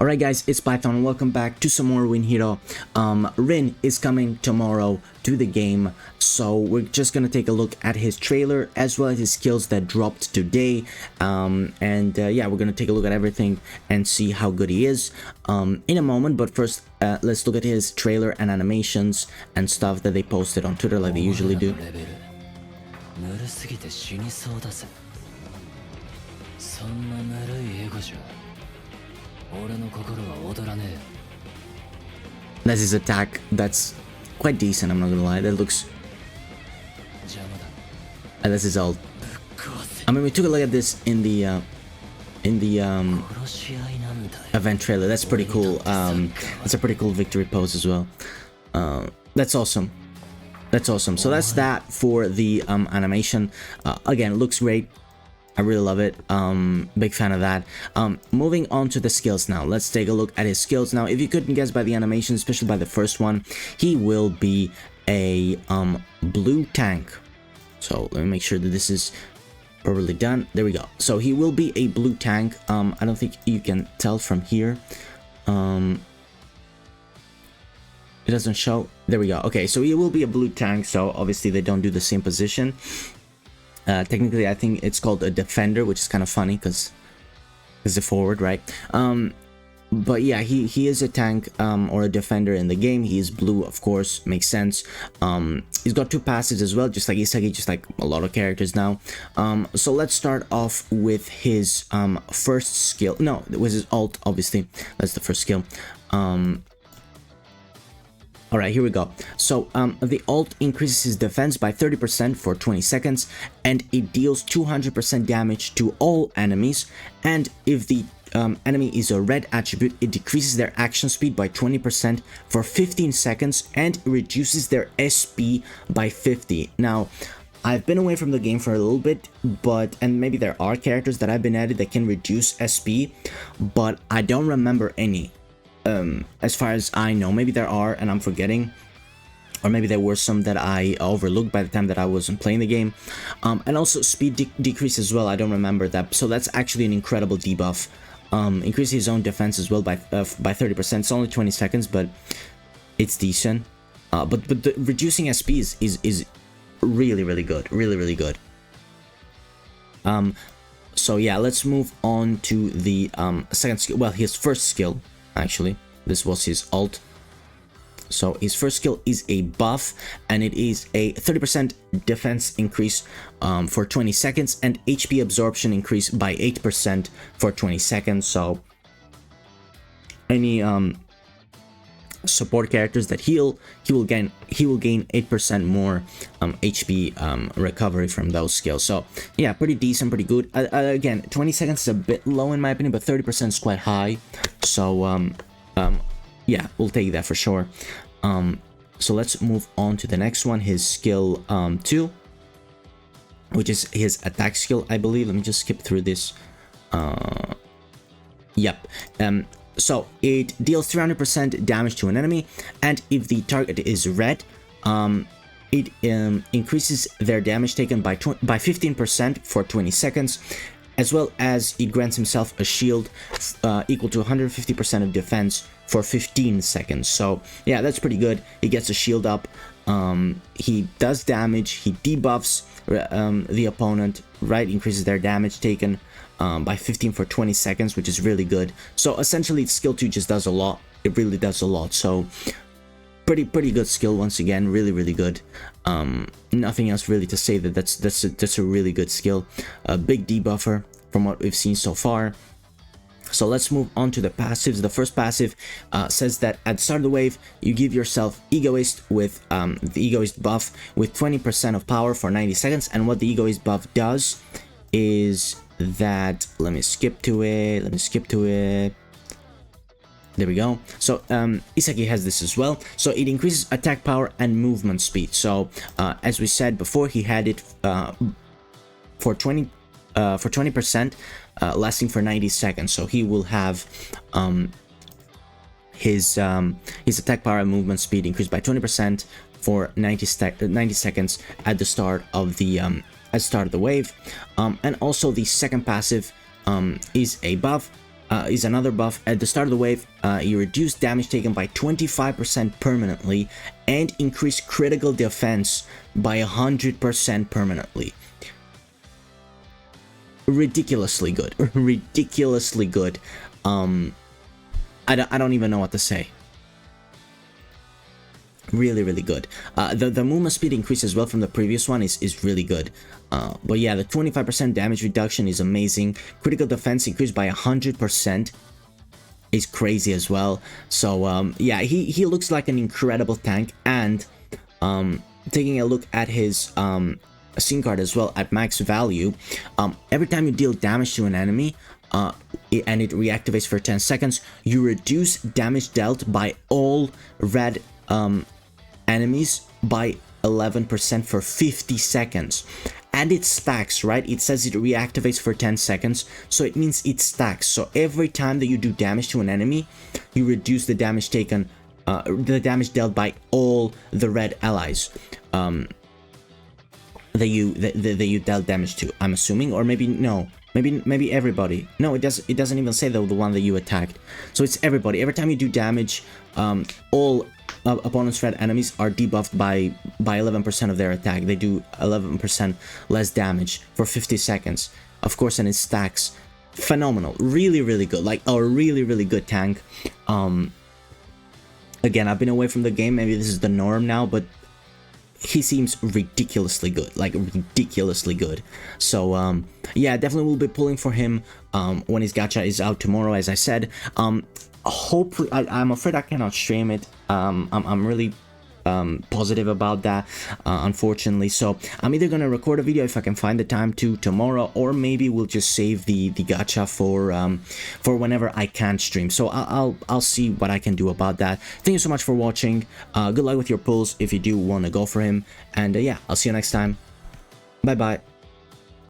Alright guys, it's Python and welcome back to some more winhero. RIN is coming tomorrow to the game, so we're just gonna take a look at his trailer as well as his skills that dropped today. Yeah, we're gonna take a look at everything and see how good he is in a moment. But first, let's look at his trailer and animations and stuff that they posted on Twitter like they usually do. That's his attack. That's quite decent, I'm not gonna lie. That looks... And that's his ult. I mean, we took a look at this in the event trailer. That's pretty cool. That's a pretty cool victory pose as well. That's awesome. That's awesome. So that's that for the animation. Again, looks great. I really love it. Big fan of that. Moving on to the skills now. Let's take a look at his skills now. If you couldn't guess by the animation, especially by the first one, he will be a blue tank. So let me make sure that this is properly done. There we go. So he will be a blue tank. I don't think you can tell from here. It doesn't show. There we go. Okay, so he will be a blue tank. So obviously they don't do the same position. Technically, I think it's called a defender, which is kind of funny because it's a forward, right? But yeah, he is a tank or a defender in the game. He is blue, of course, makes sense. He's got two passives as well, just like Isagi, just like a lot of characters now. So let's start off with his first skill. No, it was his ult, obviously. That's the first skill. Alright, here we go. So, the ult increases his defense by 30% for 20 seconds, and it deals 200% damage to all enemies, and if the enemy is a red attribute, it decreases their action speed by 20% for 15 seconds, and reduces their SP by 50. Now, I've been away from the game for a little bit, and maybe there are characters that have been added that can reduce SP, but I don't remember any. As far as I know, maybe there are and I'm forgetting, or maybe there were some that I overlooked by the time that I wasn't playing the game. And also speed decrease as well. I don't remember that, so that's actually an incredible debuff. Increase his own defense as well by 30%. It's only 20 seconds, but it's decent. But the reducing SP is really good, really good. So yeah, let's move on to the second skill. Well, his first skill. Actually, this was his ult. So his first skill is a buff, and it is a 30% defense increase for 20 seconds, and HP absorption increase by 8% for 20 seconds. So any support characters that heal, he will gain 8% more HP recovery from those skills. So yeah, pretty decent, pretty good. Again, 20 seconds is a bit low in my opinion, but 30% is quite high. So yeah, we'll take that for sure. So let's move on to the next one, his skill 2, which is his attack skill, I believe. Let me just skip through this. Yep. So it deals 300% damage to an enemy, and if the target is red, it increases their damage taken by 15% for 20 seconds, as well as it grants himself a shield equal to 150% of defense for 15 seconds. So yeah, that's pretty good. He gets a shield up. He does damage. He debuffs the opponent, right? Increases their damage taken by 15 for 20 seconds, which is really good. So essentially, skill 2 just does a lot. It really does a lot. So pretty good skill once again. Really good. Nothing else really to say. That's a really good skill. A big debuffer from what we've seen so far. So let's move on to the passives. The first passive says that at the start of the wave, you give yourself Egoist with the Egoist buff with 20% of power for 90 seconds. And what the Egoist buff does is that, let me skip to it. There we go. So Isagi has this as well. So it increases attack power and movement speed. So as we said before, he had it for 20%, lasting for 90 seconds. So he will have his attack power and movement speed increased by 20% for 90 seconds at the start of the wave. And also the second passive is a buff is another buff. At the start of the wave, you reduce damage taken by 25% permanently and increase critical defense by 100% permanently. Ridiculously good. Ridiculously good. I don't even know what to say. Really, really good. The movement speed increase as well from the previous one is really good. But yeah, the 25% damage reduction is amazing. Critical defense increased by 100% is crazy as well. So yeah, he looks like an incredible tank. And taking a look at his scene card as well at max value, every time you deal damage to an enemy, and it reactivates for 10 seconds, you reduce damage dealt by all red enemies by 11% for 50 seconds. And it stacks, right? It says it reactivates for 10 seconds, so it means it stacks. So every time that you do damage to an enemy, you reduce the damage taken, the damage dealt by all the red allies that you dealt damage to, I'm assuming. Or maybe no, maybe everybody. No, it doesn't even say the one that you attacked. So it's everybody. Every time you do damage, all opponents' red enemies are debuffed by 11% of their attack. They do 11% less damage for 50 seconds. Of course, and it stacks. Phenomenal. Really, really good. Like a really, really good tank. Again, I've been away from the game. Maybe this is the norm now, but he seems ridiculously good, like ridiculously good. So yeah, definitely will be pulling for him when his gacha is out tomorrow, as I said. Hopefully, I'm afraid I cannot stream it. I'm really positive about that, unfortunately. So I'm either gonna record a video if I can find the time to tomorrow, or maybe we'll just save the gacha for whenever I can't stream. So I'll see what I can do about that. Thank you so much for watching. Good luck with your pulls if you do want to go for him, and yeah, I'll see you next time. Bye bye.